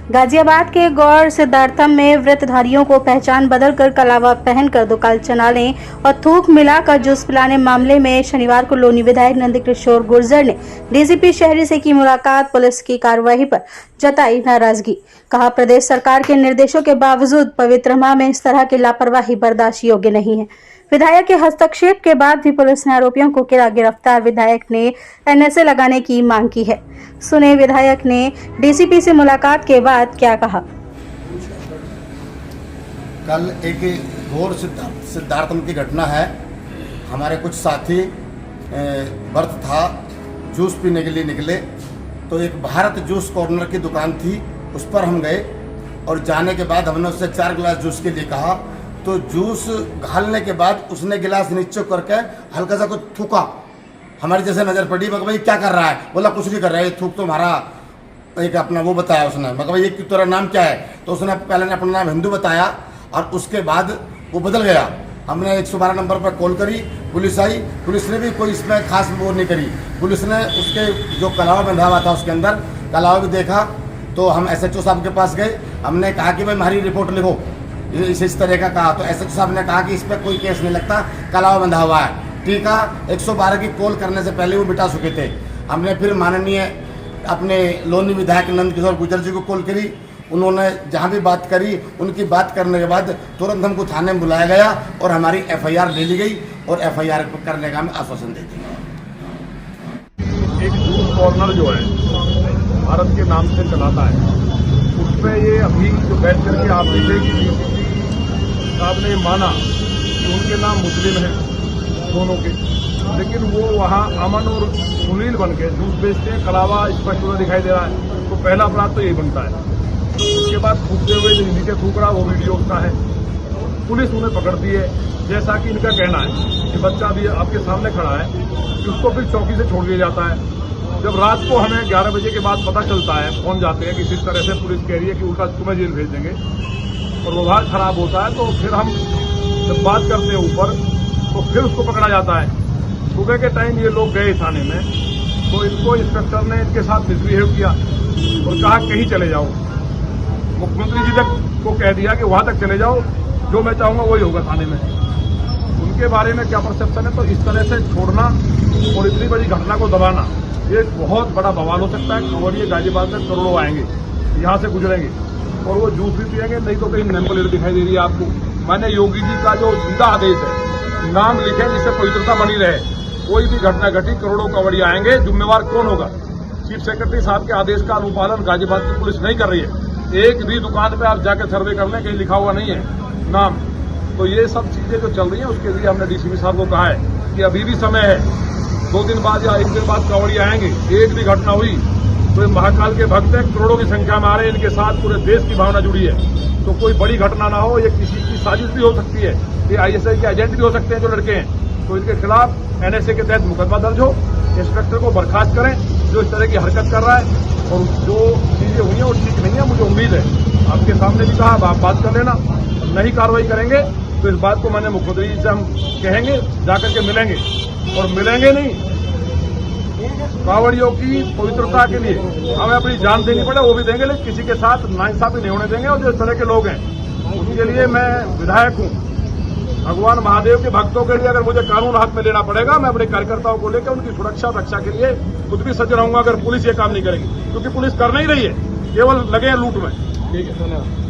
गाजियाबाद के गौर सिद्धार्थम में व्रतधारियों को पहचान बदलकर कलावा पहनकर दुकान चलाने और थूक मिलाकर जूस पिलाने मामले में शनिवार को लोनी विधायक नंदकिशोर गुर्जर ने डीसीपी शहरी से की मुलाकात। पुलिस की कार्रवाई पर जताई नाराजगी। कहा, प्रदेश सरकार के निर्देशों के बावजूद पवित्र माह में इस तरह की लापरवाही बर्दाश्त योग्य नहीं है। विधायक के हस्तक्षेप के बाद भी पुलिस ने आरोपियों को गिरफ्तार। विधायक ने एनएसए लगाने की मांग की है। सुने विधायक ने डीसीपी से मुलाकात के बाद क्या कहा। कल एक घोर सिद्धार्थम की घटना है। हमारे कुछ साथी व्रत था, जूस पीने के लिए निकले तो एक भारत जूस कॉर्नर की दुकान थी, उस पर हम गए और जाने के बाद हमने उससे 4 गिलास जूस के लिए कहा तो जूस घालने के बाद उसने गिलास नीचे करके हल्का सा कुछ थूका। हमारी जैसे नज़र पड़ी। मैं भाई क्या कर रहा है? बोला कुछ नहीं कर रहा है, थूक तो हमारा एक अपना वो बताया उसने। मैं भाई ये तेरा नाम क्या है? तो उसने पहले ने अपना नाम हिंदू बताया और उसके बाद वो बदल गया। हमने 112 नंबर पर कॉल करी, पुलिस आई। पुलिस ने भी कोई इसमें खास वो नहीं करी। पुलिस ने उसके जो कलावा बंधा हुआ था उसके अंदर कलावा भी देखा तो हम SHO साहब के पास गए। हमने कहा कि भाई हमारी रिपोर्ट लिखो, इस तरह का कहा तो SHO साहब ने कहा कि इस पर कोई केस नहीं लगता, कलावा बंधा हुआ है। ठीक है, 112 की कॉल करने से पहले वो मिटा चुके थे। हमने फिर माननीय अपने लोनी विधायक नंदकिशोर गुर्जर जी को कॉल करी। उन्होंने जहां भी बात करी, उनकी बात करने के बाद तुरंत हमको थाने में बुलाया गया और हमारी FIR ले ली गई और FIR करने का हमें आश्वासन दे दिया। एक जूस कॉर्नर जो है भारत के नाम से चलाता है, उसमें ये अभी जो बैठ करके आप देखे कि DCP साहब ने माना कि उनके नाम मुस्लिम है दोनों के, लेकिन वो वहाँ अमन और सुनील बन के जूस बेचते हैं। कलावा स्पष्ट रूप दिखाई दे रहा है। तो पहला अपराध तो यही बनता है। उसके बाद थूकते हुए जो नीचे थूक रहा वो वीडियो उसका है। पुलिस उन्हें पकड़ती है, जैसा कि इनका कहना है कि बच्चा भी आपके सामने खड़ा है कि उसको फिर चौकी से छोड़ दिया जाता है। जब रात को हमें 11 बजे के बाद पता चलता है, फोन जाते हैं कि किस तरह से पुलिस कह रही है कि उल्टा तुम्हें जेल भेज देंगे और व्यवहार खराब होता है, तो फिर हम जब बात करते हैं ऊपर तो फिर उसको पकड़ा जाता है। सुबह के टाइम ये लोग गए थाने में तो इनको इंस्पेक्टर ने इनके साथ मिसबिहेव किया और कहा कहीं चले जाओ। मुख्यमंत्री जी तक को कह दिया कि वहां तक चले जाओ, जो मैं चाहूंगा वही होगा थाने में। उनके बारे में क्या परसेप्शन है? तो इस तरह से छोड़ना और इतनी बड़ी घटना को दबाना, ये बहुत बड़ा बवाल हो सकता है। और ये गाजियाबाद में करोड़ों आएंगे, यहाँ से गुजरेंगे और वो जूस भी पिएंगे, नहीं तो कहीं नंबर प्लेट दिखाई दे रही है आपको। मैंने योगी जी का जो सीधा आदेश है, नाम लिखे जिससे पवित्रता बनी रहे। कोई भी घटना घटी, करोड़ों कवड़िया आएंगे, जिम्मेवार कौन होगा? चीफ सेक्रेटरी साहब के आदेश का अनुपालन गाजियाबाद की पुलिस नहीं कर रही है। एक भी दुकान पे आप जाकर सर्वे कर लें, कहीं लिखा हुआ नहीं है नाम। तो ये सब चीजें जो चल रही हैं उसके लिए हमने DCP साहब को कहा है कि अभी भी समय है, 2 दिन बाद या 1 दिन बाद कांवड़िया आएंगे। एक भी घटना हुई तो ये महाकाल के भक्त हैं, करोड़ों की संख्या में आ रहे हैं, इनके साथ पूरे देश की भावना जुड़ी है। तो कोई बड़ी घटना ना हो, ये किसी की साजिश भी हो सकती है, ये ISI के एजेंट भी हो सकते हैं जो लड़के हैं। तो इनके खिलाफ NSA के तहत मुकदमा दर्ज हो, इंस्पेक्टर को बर्खास्त करें जो इस तरह की हरकत कर रहा है। और जो चीजें हुई हैं वो ठीक नहीं है। मुझे उम्मीद है, आपके सामने भी कहा, आप बात कर लेना, नहीं कार्रवाई करेंगे तो इस बात को मैंने मुख्यमंत्री जी से हम कहेंगे, जाकर के मिलेंगे और मिलेंगे नहीं, कांवड़ियों की पवित्रता के लिए हमें अपनी जान देनी पड़े वो भी देंगे, लेकिन किसी के साथ नाइंसाफी नहीं होने देंगे। और जो इस तरह के लोग हैं उनके लिए मैं विधायक हूँ, भगवान महादेव के भक्तों के लिए अगर मुझे कानून हाथ में लेना पड़ेगा, मैं अपने कार्यकर्ताओं को लेकर उनकी सुरक्षा रक्षा के लिए खुद भी सज्ज रहूंगा अगर पुलिस ये काम नहीं करेगी, क्योंकि पुलिस कर नहीं रही है, केवल लगे हैं लूट में। ठीक है, धन्यवाद।